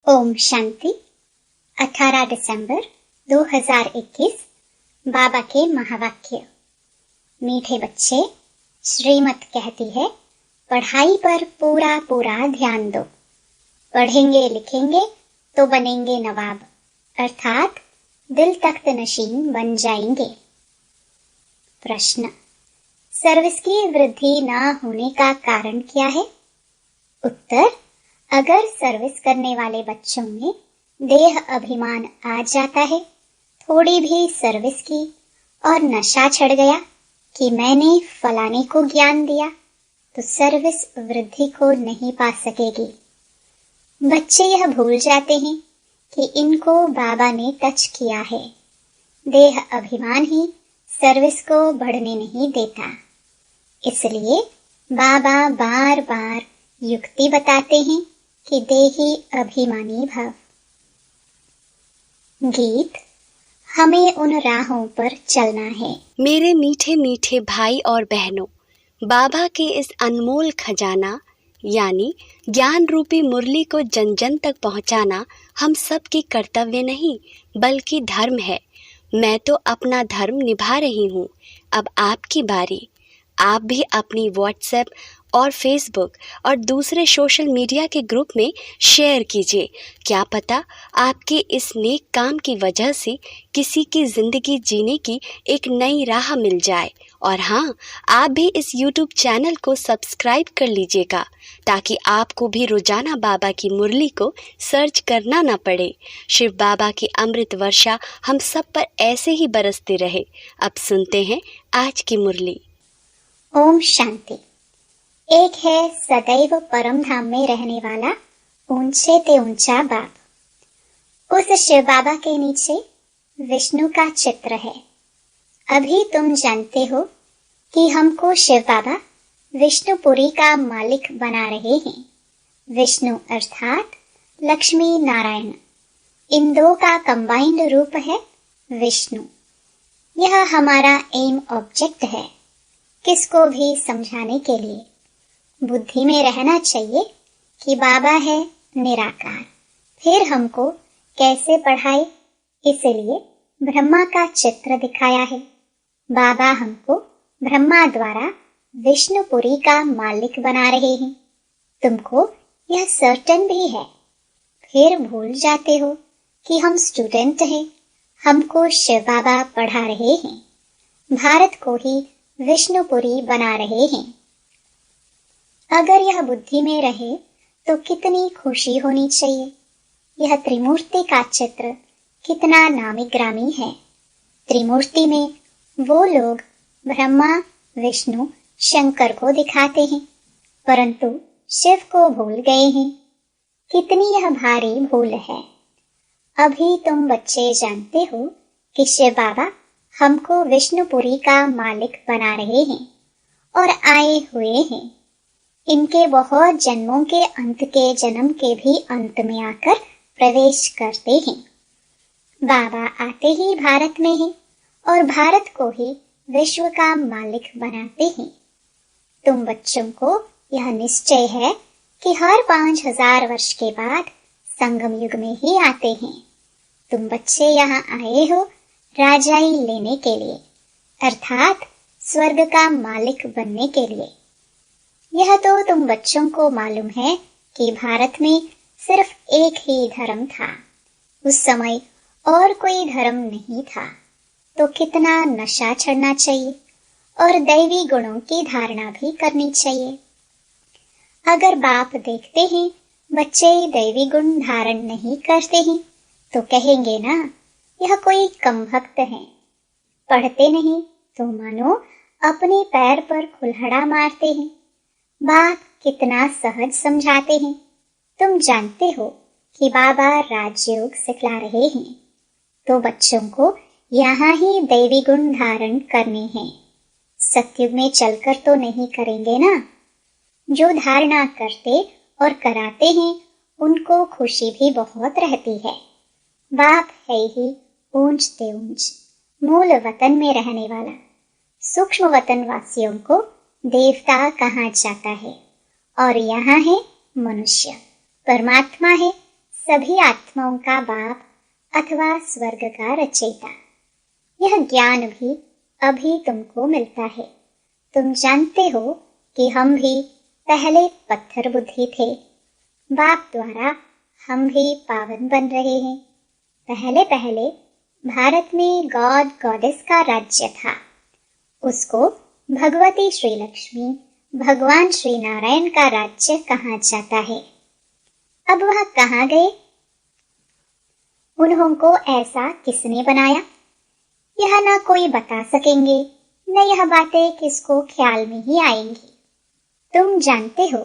ओम शांति। 18 दिसंबर 2021 बाबा के महावाक्य। मीठे बच्चे, श्रीमत कहती है पढ़ाई पर पूरा पूरा ध्यान दो। पढ़ेंगे लिखेंगे तो बनेंगे नवाब, अर्थात दिल तख्त नशीन बन जाएंगे। प्रश्न, सर्विस की वृद्धि न होने का कारण क्या है? उत्तर, अगर सर्विस करने वाले बच्चों में देह अभिमान आ जाता है, थोड़ी भी सर्विस की और नशा चढ़ गया कि मैंने फलाने को ज्ञान दिया, तो सर्विस वृद्धि को नहीं पा सकेगी। बच्चे यह भूल जाते हैं कि इनको बाबा ने टच किया है। देह अभिमान ही सर्विस को बढ़ने नहीं देता। इसलिए बाबा बार बार युक्ति बताते हैं कि देही अभिमानी भव। गीत, हमें उन राहों पर चलना है। मेरे मीठे मीठे भाई और बहनों, बाबा के इस अनमोल खजाना यानी ज्ञान रूपी मुरली को जन जन तक पहुंचाना हम सब की कर्तव्य नहीं बल्कि धर्म है। मैं तो अपना धर्म निभा रही हूँ, अब आपकी बारी। आप भी अपनी व्हाट्सएप और फेसबुक और दूसरे सोशल मीडिया के ग्रुप में शेयर कीजिए। क्या पता आपके इस नेक काम की वजह से किसी की ज़िंदगी जीने की एक नई राह मिल जाए। और हाँ, आप भी इस YouTube चैनल को सब्सक्राइब कर लीजिएगा ताकि आपको भी रोजाना बाबा की मुरली को सर्च करना ना पड़े। शिव बाबा की अमृत वर्षा हम सब पर ऐसे ही बरसते रहे। अब सुनते हैं आज की मुरली। ओम शांति। एक है सदैव परम धाम में रहने वाला ऊंचे ते ऊंचा बाप। उस शिव बाबा के नीचे विष्णु का चित्र है। अभी तुम जानते हो कि हमको शिव बाबा विष्णुपुरी का मालिक बना रहे हैं। विष्णु अर्थात लक्ष्मी नारायण, इन दो का कंबाइंड रूप है विष्णु। यह हमारा एम ऑब्जेक्ट है, किसको भी समझाने के लिए। बुद्धि में रहना चाहिए कि बाबा है निराकार, फिर हमको कैसे पढ़ाए, इसलिए ब्रह्मा का चित्र दिखाया है। बाबा हमको ब्रह्मा द्वारा विष्णुपुरी का मालिक बना रहे हैं। तुमको यह सर्टेन भी है, फिर भूल जाते हो कि हम स्टूडेंट हैं। हमको शिव बाबा पढ़ा रहे हैं, भारत को ही विष्णुपुरी बना रहे हैं। अगर यह बुद्धि में रहे तो कितनी खुशी होनी चाहिए। यह त्रिमूर्ति का चित्र कितना नामी ग्रामी है। त्रिमूर्ति में वो लोग ब्रह्मा, विष्णु, शंकर को दिखाते हैं, परंतु शिव को भूल गए हैं। कितनी यह भारी भूल है। अभी तुम बच्चे जानते हो कि शिव बाबा हमको विष्णुपुरी का मालिक बना रहे हैं और आए हुए हैं। इनके बहुत जन्मों के अंत के जन्म के भी अंत में आकर प्रवेश करते हैं। बाबा आते ही भारत में हैं और भारत को ही विश्व का मालिक बनाते हैं। तुम बच्चों को यह निश्चय है कि हर 5000 वर्ष के बाद संगम युग में ही आते हैं। तुम बच्चे यहाँ आए हो राजाई लेने के लिए, अर्थात स्वर्ग का मालिक बनने के लिए। यह तो तुम बच्चों को मालूम है कि भारत में सिर्फ एक ही धर्म था। उस समय और कोई धर्म नहीं था, तो कितना नशा चढ़ना चाहिए और दैवी गुणों की धारणा भी करनी चाहिए। अगर बाप देखते हैं बच्चे दैवी गुण धारण नहीं करते हैं तो कहेंगे ना, यह कोई कम भक्त है। पढ़ते नहीं तो मानो अपने पैर पर कुल्हाड़ा मारते हैं। बाप कितना सहज समझाते हैं। तुम जानते हो कि बाबा राजयोग सिखला रहे हैं, तो बच्चों को यहाँ ही दैवी गुण धारण करने हैं। सत्युग में चलकर तो नहीं करेंगे ना। जो धारणा करते और कराते हैं उनको खुशी भी बहुत रहती है। बाप है ही ऊंच ते ऊंच, मूल वतन में रहने वाला। सूक्ष्म वतन वासियों को देवता कहा जाता है और यहाँ है मनुष्य। परमात्मा है सभी आत्माओं का बाप अथवा स्वर्ग का रचयिता। यह ज्ञान भी अभी तुमको मिलता है। तुम जानते हो कि हम भी पहले पत्थर बुद्धि थे। बाप द्वारा हम भी पावन बन रहे हैं। पहले पहले भारत में गॉड गॉडेस का राज्य था। उसको भगवती श्री लक्ष्मी, भगवान श्री नारायण का राज्य कहा जाता है। अब वह कहाँ गए? उन्होंने ऐसा किसने बनाया? यह न कोई बता सकेंगे, न यह बातें किसको ख्याल में ही आएंगी। तुम जानते हो,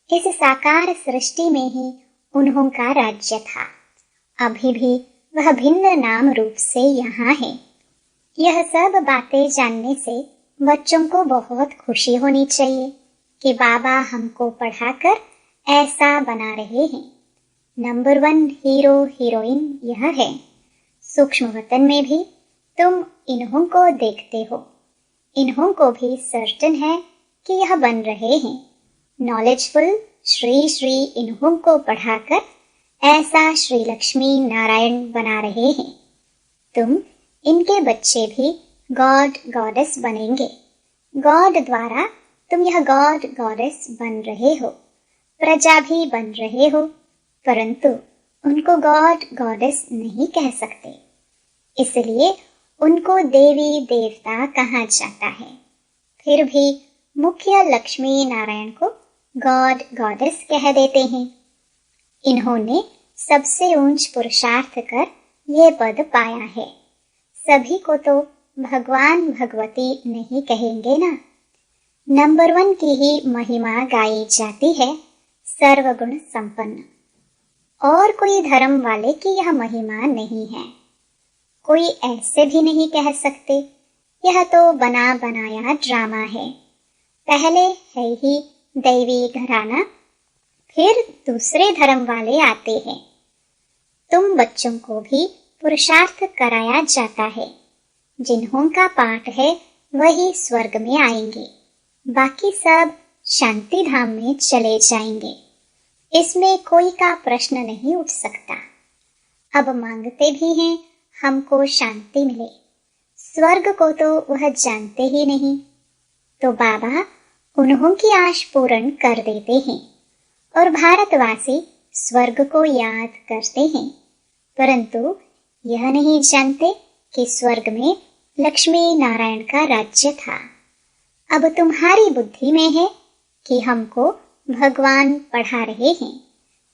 इस साकार सृष्टि में ही उन्हों का राज्य था। अभी भी वह भिन्न नाम रूप से यहाँ है। यह सब बातें जानने से बच्चों को बहुत खुशी होनी चाहिए कि बाबा हमको पढ़ाकर ऐसा बना रहे हैं। नंबर 1 हीरो हीरोइन यह है। सूक्ष्म वतन में भी तुम इन्हों को देखते हो। इन्हों को भी सर्टन है कि यह बन रहे हैं। नॉलेजफुल श्री श्री इन्हों को पढ़ाकर ऐसा श्री लक्ष्मी नारायण बना रहे हैं। तुम इनके बच्चे भी गॉड गॉडेस बनेंगे। गॉड द्वारा तुम यह गॉड गॉडेस बन रहे हो। प्रजा भी बन रहे हो, परंतु उनको गॉड गॉडेस नहीं कह सकते, इसलिए उनको देवी देवता कहा जाता है। फिर भी मुख्य लक्ष्मी नारायण को गॉड गॉडेस कह देते हैं। इन्होंने सबसे ऊंच पुरुषार्थ कर ये पद पाया है। सभी को तो भगवान भगवती नहीं कहेंगे ना। नंबर 1 की ही महिमा गाई जाती है, सर्वगुण संपन्न। और कोई धर्म वाले की यह महिमा नहीं है। कोई ऐसे भी नहीं कह सकते, यह तो बना बनाया ड्रामा है। पहले है ही दैवी घराना, फिर दूसरे धर्म वाले आते हैं। तुम बच्चों को भी पुरुषार्थ कराया जाता है। जिन्हों का पाठ है वही स्वर्ग में आएंगे, बाकी सब शांति धाम में चले जाएंगे। इसमें कोई का प्रश्न नहीं उठ सकता। अब मांगते भी हैं हमको शांति मिले, स्वर्ग को तो वह जानते ही नहीं। तो बाबा उन्हों की आश पूर्ण कर देते हैं और भारतवासी स्वर्ग को याद करते हैं, परंतु यह नहीं जानते कि स्वर्ग में लक्ष्मी नारायण का राज्य था। अब तुम्हारी बुद्धि में है कि हमको भगवान पढ़ा रहे हैं,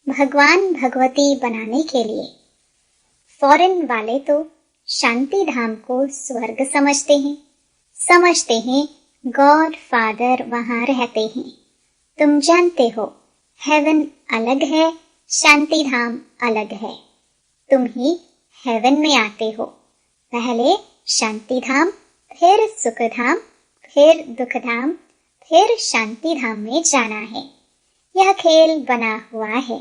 भगवान भगवती बनाने के लिए। फॉरेन वाले तो शांति धाम को स्वर्ग समझते हैं गॉड फादर वहां रहते हैं। तुम जानते हो, हेवन अलग है, शांति धाम अलग है। तुम ही हेवन में आते हो। पहले शांति धाम, फिर सुख धाम, फिर दुख धाम, फिर शांति धाम में जाना है। यह खेल बना हुआ है।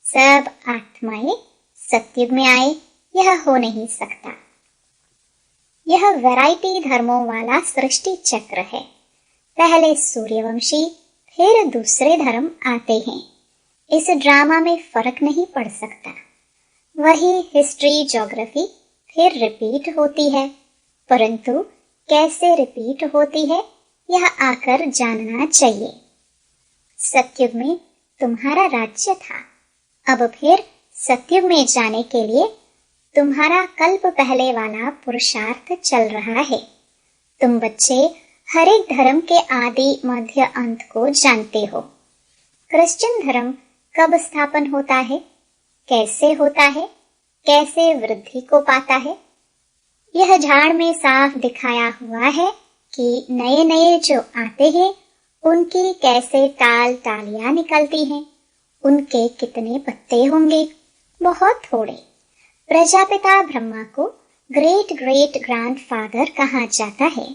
सब आत्माएं सत्युग में आए, यह हो नहीं सकता। यह वैरायटी धर्मों वाला सृष्टि चक्र है। पहले सूर्यवंशी, फिर दूसरे धर्म आते हैं। इस ड्रामा में फर्क नहीं पड़ सकता। वही हिस्ट्री ज्योग्राफी फिर रिपीट होती है, परंतु कैसे रिपीट होती है यह आकर जानना चाहिए। सत्युग में तुम्हारा राज्य था। अब फिर सत्युग में जाने के लिए तुम्हारा कल्प पहले वाला पुरुषार्थ चल रहा है। तुम बच्चे हर एक धर्म के आदि मध्य अंत को जानते हो। क्रिश्चियन धर्म कब स्थापन होता है, कैसे होता है, कैसे वृद्धि को पाता है, यह झाड़ में साफ दिखाया हुआ है कि नए नए जो आते हैं उनकी कैसे टाल टालियां निकलती हैं। उनके कितने पत्ते होंगे? बहुत थोड़े। प्रजापिता ब्रह्मा को ग्रेट ग्रेट ग्रैंडफादर कहा जाता है।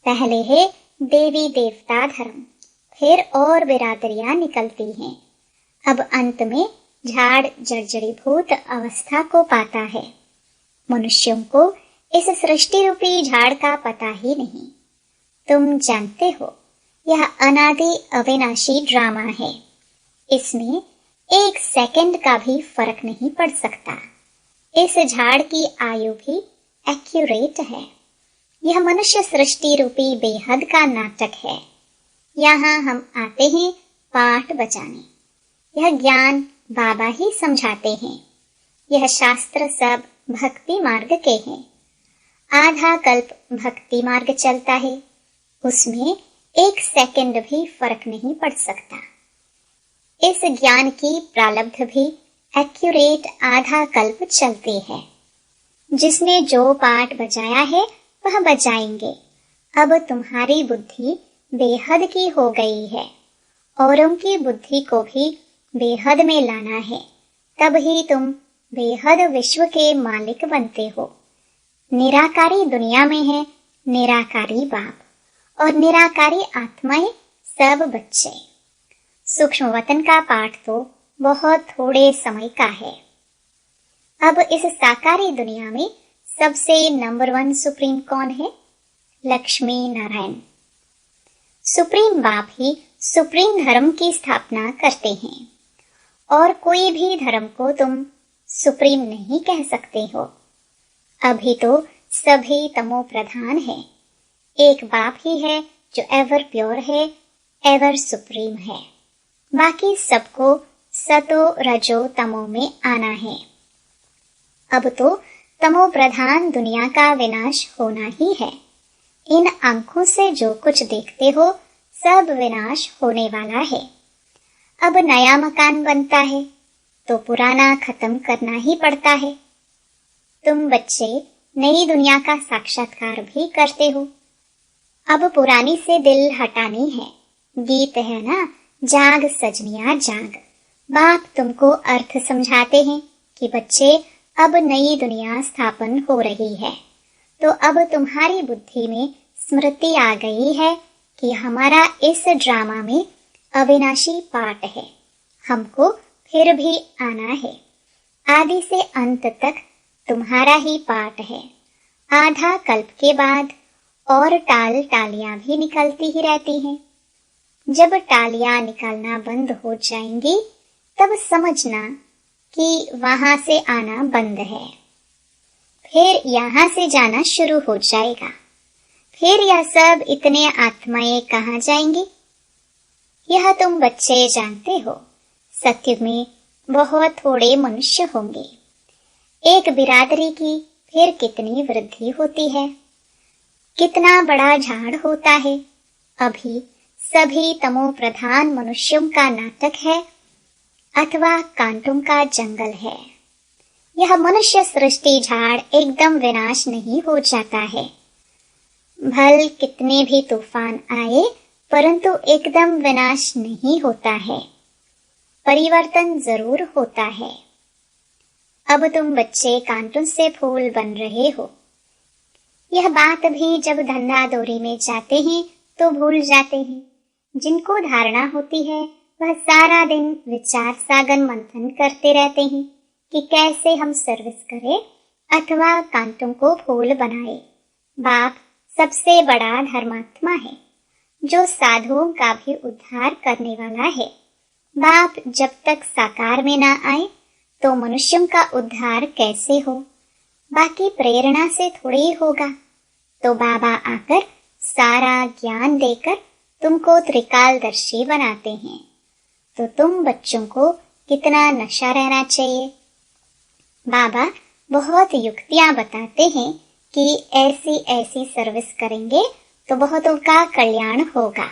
पहले है देवी देवता धर्म, फिर और बिरादरियां निकलती हैं। अब अंत में झाड़ जर्जरीभूत अवस्था को पाता है। मनुष्यों को इस सृष्टि रूपी झाड़ का पता ही नहीं। तुम जानते हो, यह अनादि अविनाशी ड्रामा है। इसमें एक सेकंड का भी फर्क नहीं पड़ सकता। इस झाड़ की आयु भी एक्यूरेट है। यह मनुष्य सृष्टि रूपी बेहद का नाटक है। यहाँ हम आते हैं पाठ बचाने। यह ज्ञान बाबा ही समझाते हैं। यह शास्त्र सब भक्ति मार्ग के हैं। आधा कल्प भक्ति मार्ग चलता है, उसमें एक सेकंड भी फर्क नहीं पड़ सकता। इस ज्ञान की प्रारब्ध भी एक्यूरेट आधा कल्प चलती है। जिसने जो पाठ बजाया है वह बजाएंगे। अब तुम्हारी बुद्धि बेहद की हो गई है, औरों की बुद्धि को भी बेहद में लाना है, तब ही तुम बेहद विश्व के मालिक बनते हो। निराकारी दुनिया में है निराकारी बाप और निराकारी आत्माएं सब बच्चे। सूक्ष्म वतन का पाठ तो बहुत थोड़े समय का है। अब इस साकारी दुनिया में सबसे नंबर 1 सुप्रीम कौन है? लक्ष्मी नारायण। सुप्रीम बाप ही सुप्रीम धर्म की स्थापना करते हैं और कोई भी धर्म को तुम सुप्रीम नहीं कह सकते हो। अभी तो सभी तमो प्रधान है। एक बाप ही है जो एवर प्योर है, एवर सुप्रीम है। बाकी सबको सतो रजो तमो में आना है। अब तो तमो प्रधान दुनिया का विनाश होना ही है। इन आंखों से जो कुछ देखते हो सब विनाश होने वाला है। अब नया मकान बनता है तो पुराना खत्म करना ही पड़ता है। तुम बच्चे नई दुनिया का साक्षात्कार भी करते हो। अब पुरानी से दिल हटानी है। गीत है ना, जाग सजनिया जाग। बाप तुमको अर्थ समझाते हैं कि बच्चे अब नई दुनिया स्थापन हो रही है, तो अब तुम्हारी बुद्धि में स्मृति आ गई है कि हमारा इस ड्रामा में अविनाशी पार्ट है। हमको फिर भी आना है। आदि से अंत तक तुम्हारा ही पार्ट है। आधा कल्प के बाद और टाल टालियां भी निकलती ही रहती हैं। जब टालियां निकलना बंद हो जाएंगी तब समझना कि वहां से आना बंद है। फिर यहाँ से जाना शुरू हो जाएगा। फिर यह सब इतने आत्माएं कहाँ जाएंगी? यह तुम बच्चे जानते हो। सत्युग में बहुत थोड़े मनुष्य होंगे। एक बिरादरी की फिर कितनी वृद्धि होती है, कितना बड़ा झाड़ होता है। अभी सभी तमो प्रधान मनुष्यों का नाटक है अथवा कांटों का जंगल है। यह मनुष्य सृष्टि झाड़ एकदम विनाश नहीं हो जाता है। भल कितने भी तूफान आए परंतु एकदम विनाश नहीं होता है। परिवर्तन जरूर होता है। अब तुम बच्चे कांटों से फूल बन रहे हो। यह बात भी जब धंधा दौरी में जाते हैं तो भूल जाते हैं। जिनको धारणा होती है वह सारा दिन विचार सागर मंथन करते रहते हैं कि कैसे हम सर्विस करें अथवा कांटों को फूल बनाए। बाप सबसे बड़ा धर्मात्मा है जो साधुओं का भी उद्धार करने वाला है। बाप जब तक साकार में ना आए तो मनुष्यों का उद्धार कैसे हो? बाकी प्रेरणा से थोड़ी होगा। तो बाबा आकर सारा ज्ञान देकर तुमको त्रिकालदर्शी बनाते हैं। तो तुम बच्चों को कितना नशा रहना चाहिए। बाबा बहुत युक्तियां बताते हैं कि ऐसी ऐसी सर्विस करेंगे तो बहुतों का कल्याण होगा।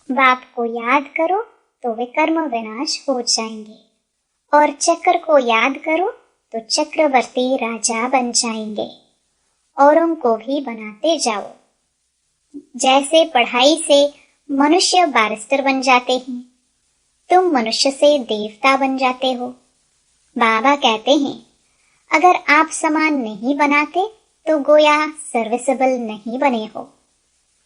बाप को याद करो तो विकर्म विनाश हो जाएंगे और चक्र को याद करो तो चक्रवर्ती राजा बन जाएंगे। औरों को भी बनाते जाओ। जैसे पढ़ाई से मनुष्य बैरिस्टर बन जाते हैं, तुम मनुष्य से देवता बन जाते हो। बाबा कहते हैं अगर आप समान नहीं बनाते तो गोया सर्विसेबल नहीं बने हो।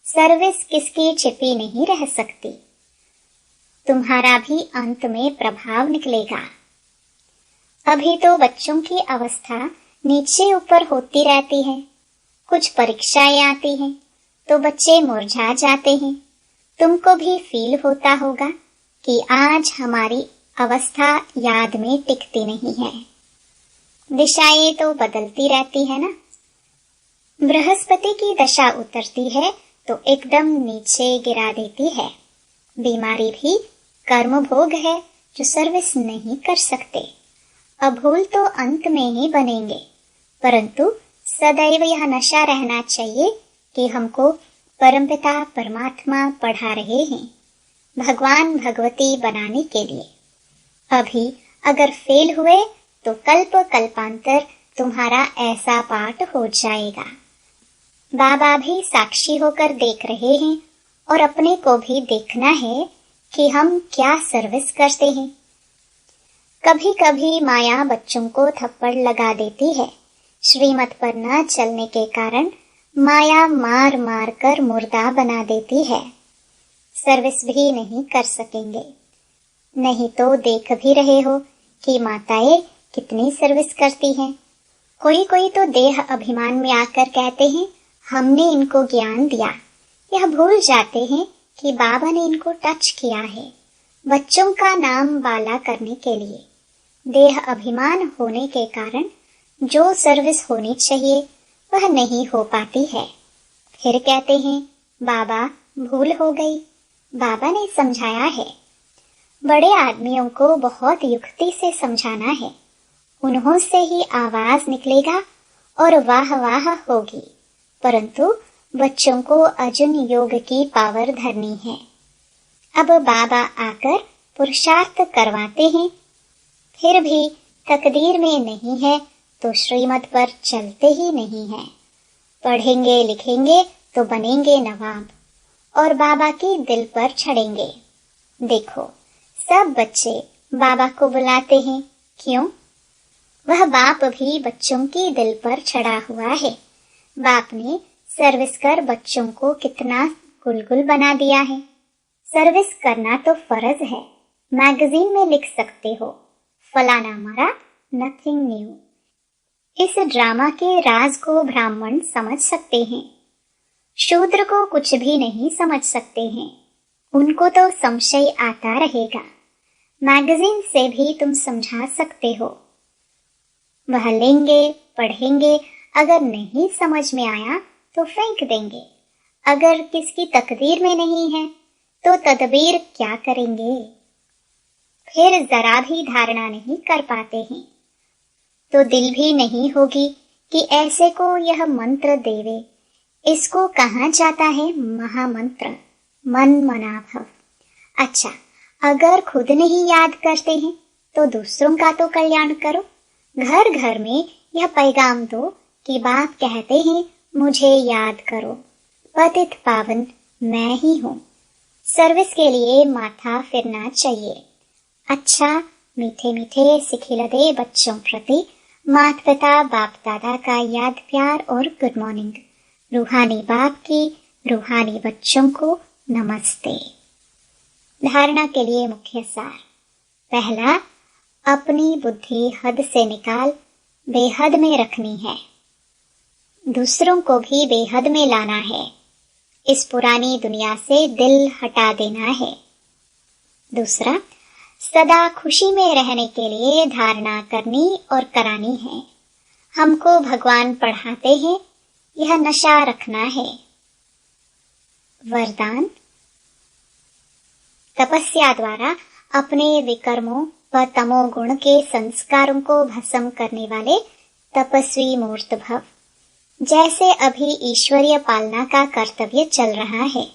सर्विस किसकी छिपी नहीं रह सकती। तुम्हारा भी अंत में प्रभाव निकलेगा। अभी तो बच्चों की अवस्था नीचे ऊपर होती रहती है। कुछ परीक्षाएं आती हैं तो बच्चे मुरझा जाते हैं। तुमको भी फील होता होगा कि आज हमारी अवस्था याद में टिकती नहीं है। दिशाएं तो बदलती रहती है ना। बृहस्पति की दशा उतरती है तो एकदम नीचे गिरा देती है। बीमारी भी कर्म भोग है जो सर्विस नहीं कर सकते। अभूल तो अंत में ही बनेंगे, परंतु सदैव यह नशा रहना चाहिए कि हमको परमपिता परमात्मा पढ़ा रहे हैं, भगवान भगवती बनाने के लिए। अभी अगर फेल हुए तो कल्प कल्पांतर तुम्हारा ऐसा पाठ हो जाएगा। बाबा भी साक्षी होकर देख रहे हैं और अपने को भी देखना है कि हम क्या सर्विस करते हैं। कभी कभी माया बच्चों को थप्पड़ लगा देती है। श्रीमत पर न चलने के कारण माया मार मार कर मुर्दा बना देती है। सर्विस भी नहीं कर सकेंगे। नहीं तो देख भी रहे हो कि माताएं कितनी सर्विस करती हैं। कोई कोई तो देह अभिमान में आकर कहते हैं हमने इनको ज्ञान दिया। यह भूल जाते हैं कि बाबा ने इनको टच किया है बच्चों का नाम बाला करने के लिए। देह अभिमान होने के कारण जो सर्विस होनी चाहिए वह नहीं हो पाती है। फिर कहते हैं बाबा भूल हो गई। बाबा ने समझाया है। बड़े आदमियों को बहुत युक्ति से समझाना है, उन्हों से ही आवाज निकलेगा और वाह वाह होगी। परंतु बच्चों को अर्जुन योग की पावर धरनी है। अब बाबा आकर पुरुषार्थ करवाते हैं, फिर भी तकदीर में नहीं है तो श्रीमत पर चलते ही नहीं है। पढ़ेंगे लिखेंगे तो बनेंगे नवाब और बाबा की दिल पर चढ़ेंगे। देखो सब बच्चे बाबा को बुलाते हैं, क्यों? वह बाप भी बच्चों की दिल पर चढ़ा हुआ है। बाप ने सर्विस कर बच्चों को कितना गुलगुल बना दिया है। सर्विस करना तो फर्ज है। मैगजीन में लिख सकते हो फलाना मरा, नथिंग न्यू। इस ड्रामा के राज को ब्राह्मण समझ सकते हैं, शूद्र को कुछ भी नहीं समझ सकते हैं। उनको तो संशय आता रहेगा। मैगजीन से भी तुम समझा सकते हो। वह लेंगे पढ़ेंगे, अगर नहीं समझ में आया तो फेंक देंगे। अगर किसकी तकदीर में नहीं है तो तदबीर क्या करेंगे? फिर जरा भी धारणा नहीं कर पाते हैं तो दिल भी नहीं होगी कि ऐसे को यह मंत्र देवे। इसको कहा जाता है महामंत्र, मन मना भव। अच्छा, अगर खुद नहीं याद करते हैं तो दूसरों का तो कल्याण करो। घर घर में यह पैगाम दो कि बाप कहते हैं मुझे याद करो, पतित पावन मैं ही हूँ। सर्विस के लिए माथा फिरना चाहिए। अच्छा, मीठे मीठे सिखिलदे बच्चों प्रति माता पिता बाप दादा का याद प्यार और गुड मॉर्निंग। रूहानी बाप की रूहानी बच्चों को नमस्ते। धारणा के लिए मुख्य सार। पहला, अपनी बुद्धि हद से निकाल बेहद में रखनी है। दूसरों को भी बेहद में लाना है। इस पुरानी दुनिया से दिल हटा देना है। दूसरा, सदा खुशी में रहने के लिए धारणा करनी और करानी है। हमको भगवान पढ़ाते हैं, यह नशा रखना है। वरदान, तपस्या द्वारा अपने विकर्मों व तमोगुण के संस्कारों को भस्म करने वाले तपस्वी मूर्त भव। जैसे अभी ईश्वरीय पालना का कर्तव्य चल रहा है,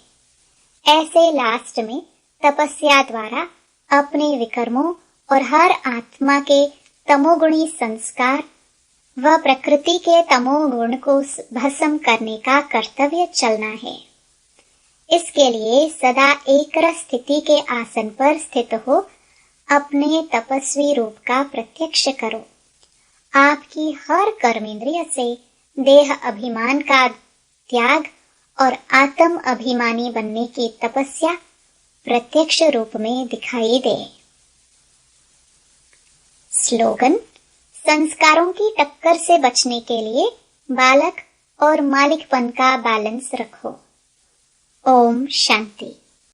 ऐसे लास्ट में तपस्या द्वारा अपने विकर्मों और हर आत्मा के तमोगुणी संस्कार व प्रकृति के तमोगुण को भस्म करने का कर्तव्य चलना है। इसके लिए सदा एक स्थिति के आसन पर स्थित हो अपने तपस्वी रूप का प्रत्यक्ष करो। आपकी हर कर्मेंद्रिय से देह अभिमान का त्याग और आत्म अभिमानी बनने की तपस्या प्रत्यक्ष रूप में दिखाई दे। स्लोगन, संस्कारों की टक्कर से बचने के लिए बालक और मालिकपन का बैलेंस रखो। ओम शांति।